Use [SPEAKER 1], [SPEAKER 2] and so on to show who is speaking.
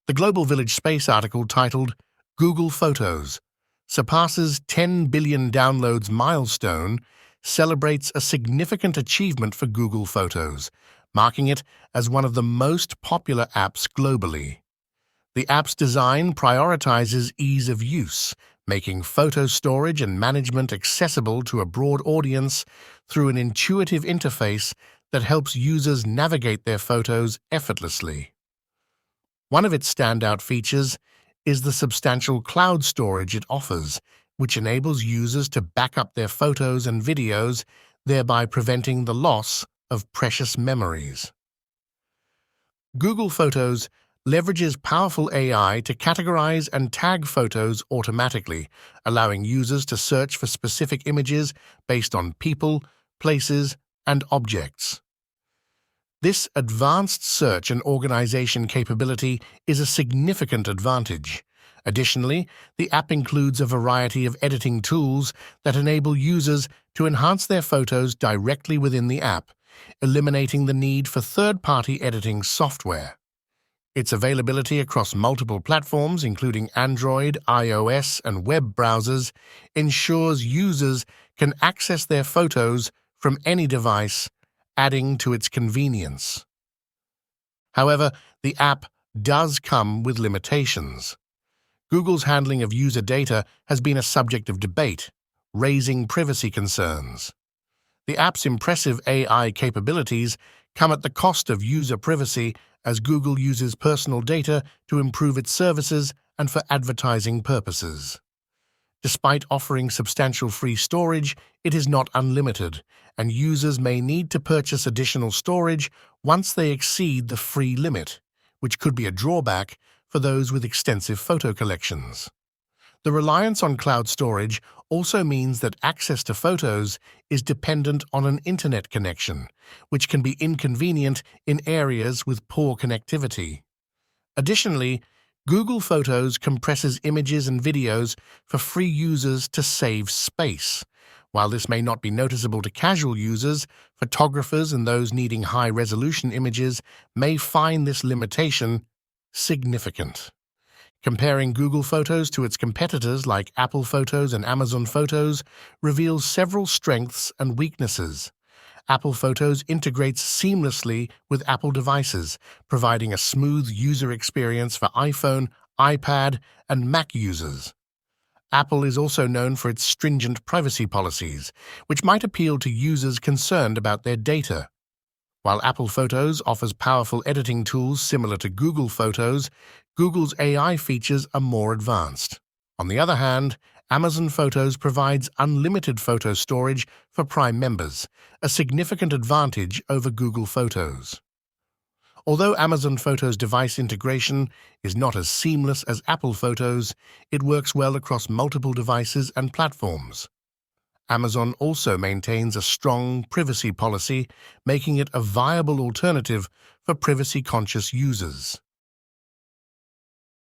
[SPEAKER 1] The Global Village Space article titled Google Photos Surpasses 10 Billion Downloads Milestone celebrates a significant achievement for Google Photos, marking it as one of the most popular apps globally. The app's design prioritizes ease of use, making photo storage and management accessible to a broad audience through an intuitive interface that helps users navigate their photos effortlessly. One of its standout features is the substantial cloud storage it offers, which enables users to back up their photos and videos, thereby preventing the loss of precious memories. Google Photos leverages powerful AI to categorize and tag photos automatically, allowing users to search for specific images based on people, places, and objects. This advanced search and organization capability is a significant advantage. Additionally, the app includes a variety of editing tools that enable users to enhance their photos directly within the app, eliminating the need for third-party editing software. Its availability across multiple platforms, including Android, iOS, and web browsers, ensures users can access their photos from any device, adding to its convenience. However, the app does come with limitations. Google's handling of user data has been a subject of debate, raising privacy concerns. The app's impressive AI capabilities come at the cost of user privacy as Google uses personal data to improve its services and for advertising purposes. Despite offering substantial free storage, it is not unlimited, and users may need to purchase additional storage once they exceed the free limit, which could be a drawback for those with extensive photo collections. The reliance on cloud storage also means that access to photos is dependent on an internet connection, which can be inconvenient in areas with poor connectivity. Additionally, Google Photos compresses images and videos for free users to save space. While this may not be noticeable to casual users, photographers and those needing high-resolution images may find this limitation significant. Comparing Google Photos to its competitors like Apple Photos and Amazon Photos reveals several strengths and weaknesses. Apple Photos integrates seamlessly with Apple devices, providing a smooth user experience for iPhone, iPad, and Mac users. Apple is also known for its stringent privacy policies, which might appeal to users concerned about their data. While Apple Photos offers powerful editing tools similar to Google Photos, Google's AI features are more advanced. On the other hand, Amazon Photos provides unlimited photo storage for Prime members, a significant advantage over Google Photos. Although Amazon Photos device integration is not as seamless as Apple Photos, it works well across multiple devices and platforms. Amazon also maintains a strong privacy policy, making it a viable alternative for privacy-conscious users.